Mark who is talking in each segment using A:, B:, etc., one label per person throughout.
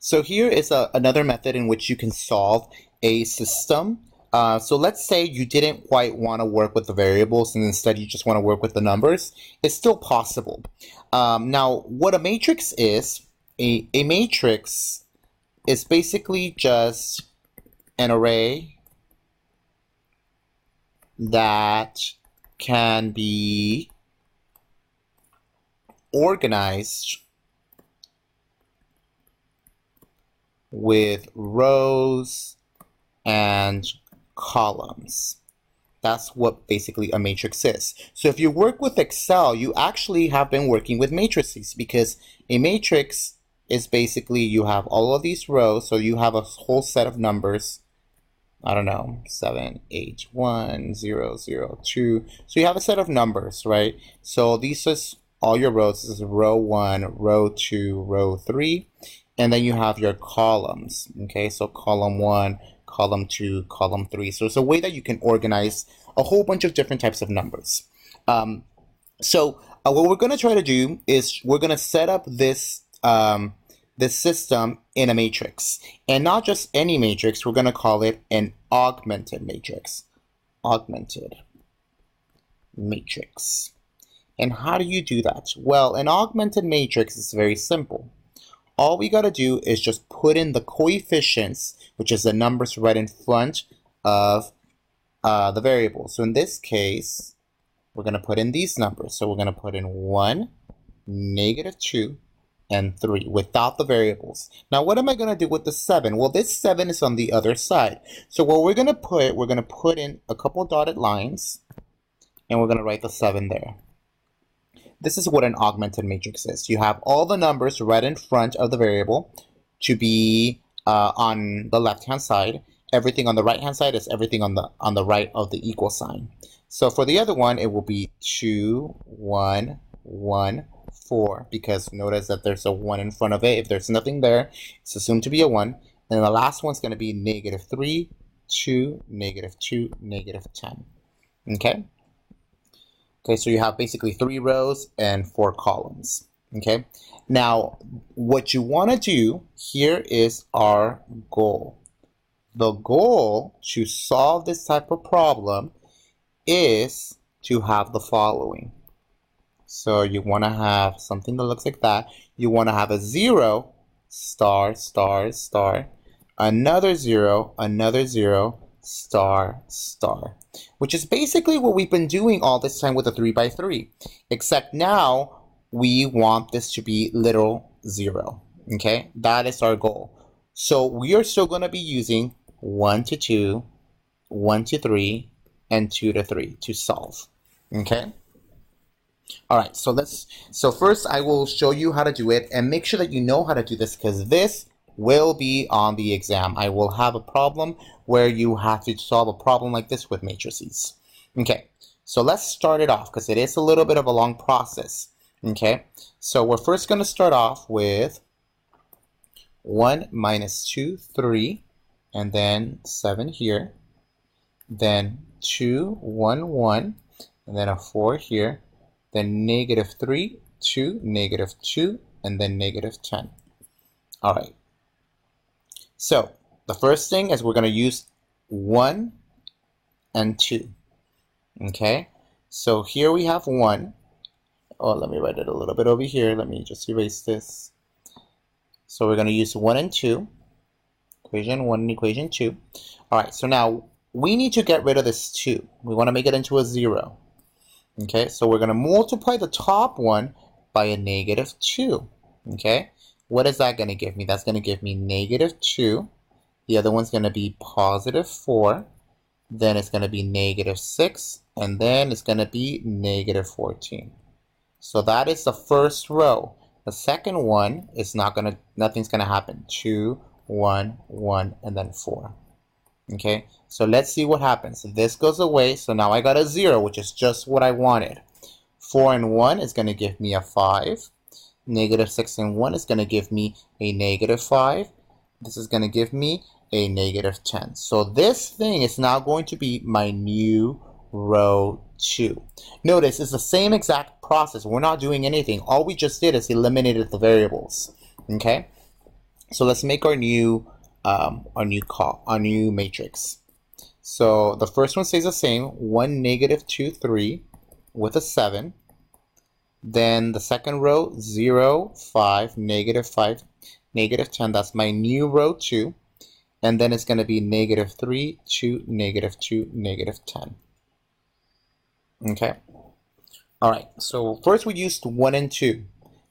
A: So here is another method in which you can solve a system. So let's say you didn't quite want to work with the variables and instead you just want to work with the numbers. It's still possible. Now, what a matrix is, a matrix is basically just an array that can be organized with rows and columns. That's what basically a matrix is. So if you work with Excel, you actually have been working with matrices, because a matrix is basically you have all of these rows, so you have a whole set of numbers. I don't know, 7, 8, 1, 0, 0, 2. So you have a set of numbers, right? So these is all your rows. This is row 1, row 2, row 3. And then you have your columns, okay? So column 1, column 2, column 3. So it's a way that you can organize a whole bunch of different types of numbers. What we're going to try to do is we're going to set up this this system in a matrix, and not just any matrix. We're going to call it an augmented matrix. Augmented matrix. And how do you do that? Well, an augmented matrix is very simple. All we got to do is just put in the coefficients, which is the numbers right in front of the variable. So in this case, we're going to put in these numbers. So we're going to put in 1, -2, and 3 without the variables. Now, what am I going to do with the 7? Well, this 7 is on the other side. So what we're going to put in a couple dotted lines, and we're going to write the 7 there. This is what an augmented matrix is. You have all the numbers right in front of the variable to be on the left-hand side. Everything on the right-hand side is everything on the right of the equal sign. So for the other one, it will be 2, 1, 1, 4, because notice that there's a 1 in front of it. If there's nothing there, it's assumed to be a 1. And the last one's going to be -3, 2, -2, -10. Okay? Okay, so you have basically 3 rows and 4 columns. Okay? Now, what you want to do here is our goal. The goal to solve this type of problem is to have the following. So you want to have something that looks like that. You want to have a 0, star, star, star, another 0, another 0, star, star, which is basically what we've been doing all this time with the 3x3, except now we want this to be literal 0. Okay, that is our goal. So we are still going to be using 1 to 2, 1 to 3, and 2 to 3 to solve. Okay. All right, so first I will show you how to do it, and make sure that you know how to do this, because this will be on the exam. I will have a problem where you have to solve a problem like this with matrices. Okay, so let's start it off, because it is a little bit of a long process. Okay, so we're first going to start off with 1 - 2, 3, and then 7 here, then 2, 1, 1, and then a 4 here, then -3, 2, -2, and then -10. All right. So the first thing is we're going to use 1 and 2. Okay. So here we have 1. Oh, let me write it a little bit over here. Let me just erase this. So we're going to use 1 and 2. Equation 1 and equation 2. All right. So now we need to get rid of this 2. We want to make it into a 0. Okay, so we're going to multiply the top one by a -2. Okay, what is that going to give me? That's going to give me -2. The other one's going to be +4. Then it's going to be -6. And then it's going to be -14. So that is the first row. The second one is nothing's going to happen. 2, 1, 1, and then 4. Okay, so let's see what happens. This goes away, so now I got a 0, which is just what I wanted. 4 and 1 is going to give me a 5. -6 and 1 is going to give me a -5. This is going to give me a -10. So this thing is now going to be my new row 2. Notice it's the same exact process. We're not doing anything. All we just did is eliminated the variables. Okay? So let's make our new matrix. So the first one stays the same, 1, negative 2, 3 with a 7. Then the second row, 0, 5, negative 10. That's my new row 2. And then it's going to be negative 3, 2, negative 2, negative 10. Okay. All right. So first we used 1 and 2.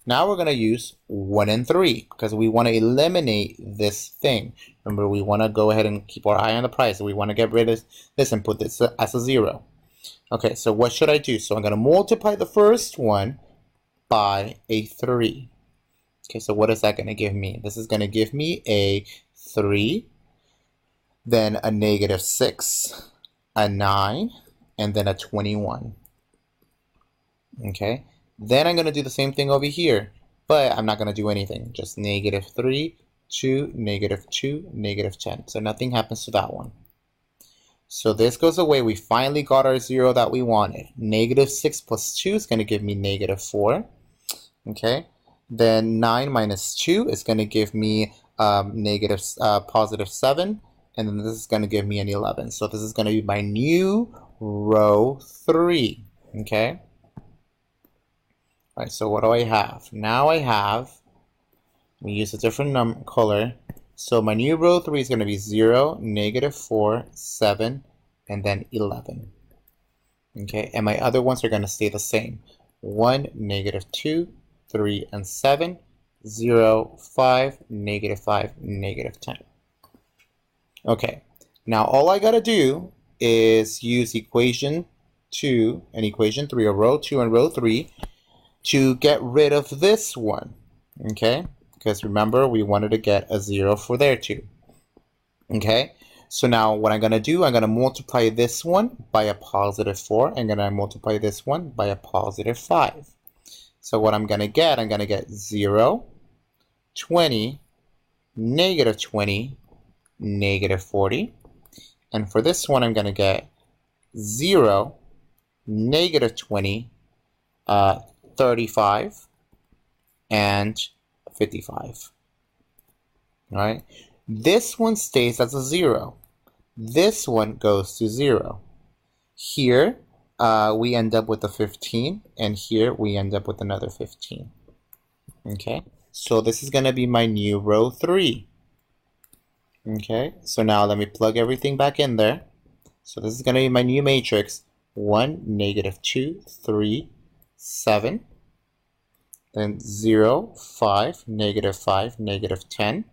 A: Now we're going to use 1 and 3 because we want to eliminate this thing. Remember, we want to go ahead and keep our eye on the price. We want to get rid of this and put this as a 0. Okay, so what should I do? So I'm going to multiply the first one by a 3. Okay, so what is that going to give me? This is going to give me a 3, then a negative 6, a 9, and then a 21. Okay, then I'm going to do the same thing over here, but I'm not going to do anything. Just negative 3, 2, negative 2, negative 10. So nothing happens to that one. So this goes away. We finally got our 0 that we wanted. Negative 6 plus 2 is going to give me negative 4. Okay, then 9 minus 2 is going to give me positive 7. And then this is going to give me an 11. So this is going to be my new row 3. Okay. All right, so what do I have? Now I have, we use a different color. So my new row 3 is going to be 0, negative 4, 7, and then 11. Okay, and my other ones are going to stay the same. 1, negative 2, 3, and 7, 0, 5, negative 5, negative 10. Okay, now all I got to do is use equation 2 and equation 3, or row 2 and row 3, to get rid of this one. Okay, because remember, we wanted to get a 0 for there too. Okay, so now what I'm going to do, I'm going to multiply this one by a positive 4, and then I multiply this one by a positive 5. So what I'm going to get 0, 20, negative 20, negative 40. And for this one, I'm going to get 0, negative 20, 35, and 55. All right. This one stays as a 0. This one goes to 0. Here, we end up with a 15, and here we end up with another 15. Okay. So this is going to be my new row 3. Okay, so now let me plug everything back in there. So this is going to be my new matrix. 1, negative 2, 3, 7. Then 0, 5, negative 10.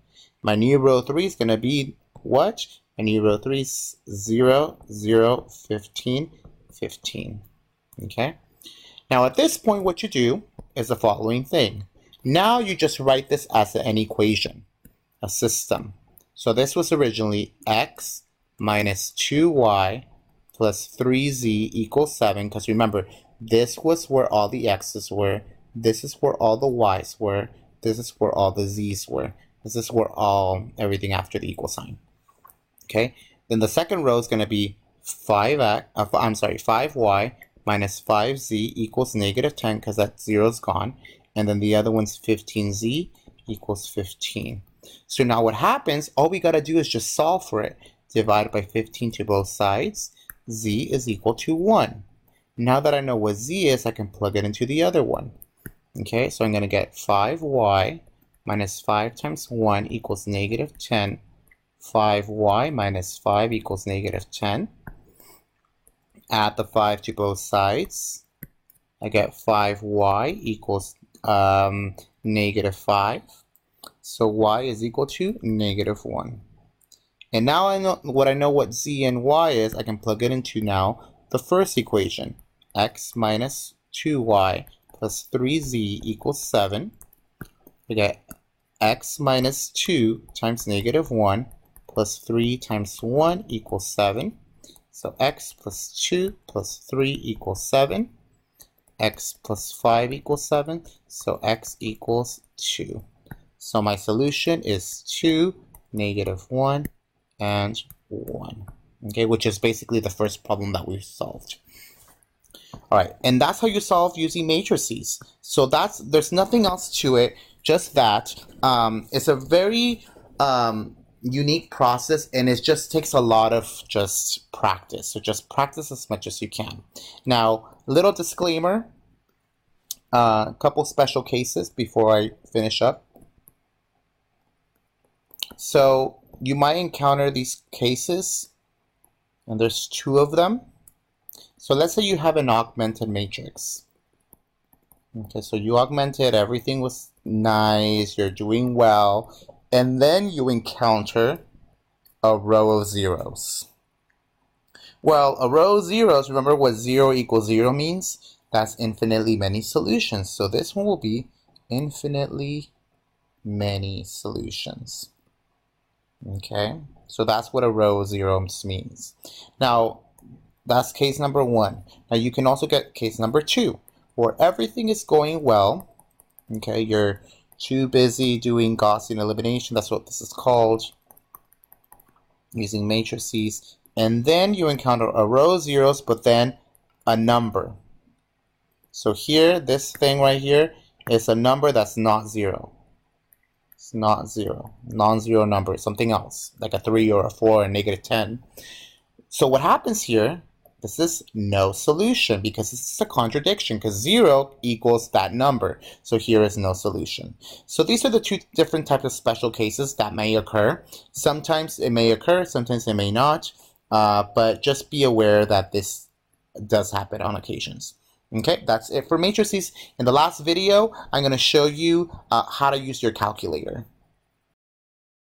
A: My new row 3 is going to be what? My new row 3 is 0, 0, 15, 15. Okay. Now at this point, what you do is the following thing. Now you just write this as an equation, a system. So this was originally x minus 2y plus 3z equals 7. Because remember, this was where all the x's were. This is where all the y's were. This is where all the z's were. This is where everything after the equal sign. Okay. Then the second row is going to be 5y minus 5z equals negative 10, because that 0 is gone. And then the other one's 15z equals 15. So now what happens, all we got to do is just solve for it. Divide by 15 to both sides. Z is equal to 1. Now that I know what z is, I can plug it into the other one. Okay, so I'm going to get 5y minus 5 times 1 equals negative 10. 5y minus 5 equals negative 10. Add the 5 to both sides. I get 5y equals negative 5. So y is equal to negative 1. And now I know what z and y is. I can plug it into now the first equation. X minus 2y plus 3z equals 7. We get x minus 2 times negative 1 plus 3 times 1 equals 7. So x plus 2 plus 3 equals 7. X plus 5 equals 7. So x equals 2. So my solution is 2, negative 1, and 1. Okay, which is basically the first problem that we've solved. All right, and that's how you solve using matrices. So there's nothing else to it. just that. It's a very unique process, and it just takes a lot of just practice. So just practice as much as you can. Now, little disclaimer, a couple special cases before I finish up. So you might encounter these cases, and there's two of them. So let's say you have an augmented matrix. Okay, so you augmented, everything was nice, you're doing well, and then you encounter a row of zeros. Well, a row of zeros, remember what 0 equals 0 means? That's infinitely many solutions. So this one will be infinitely many solutions. Okay, so that's what a row of zeros means. Now, that's case number 1. Now you can also get case number 2, where everything is going well. Okay, you're too busy doing Gaussian elimination. That's what this is called, using matrices. And then you encounter a row of zeros, but then a number. So here, this thing right here is a number that's not 0. It's not 0. Non-zero number, something else, like a 3 or a 4 or a -10. So what happens here, this is no solution, because this is a contradiction, because 0 equals that number. So here is no solution. So these are the two different types of special cases that may occur. Sometimes it may occur, sometimes it may not, but just be aware that this does happen on occasions. Okay, that's it for matrices. In the last video, I'm going to show you how to use your calculator.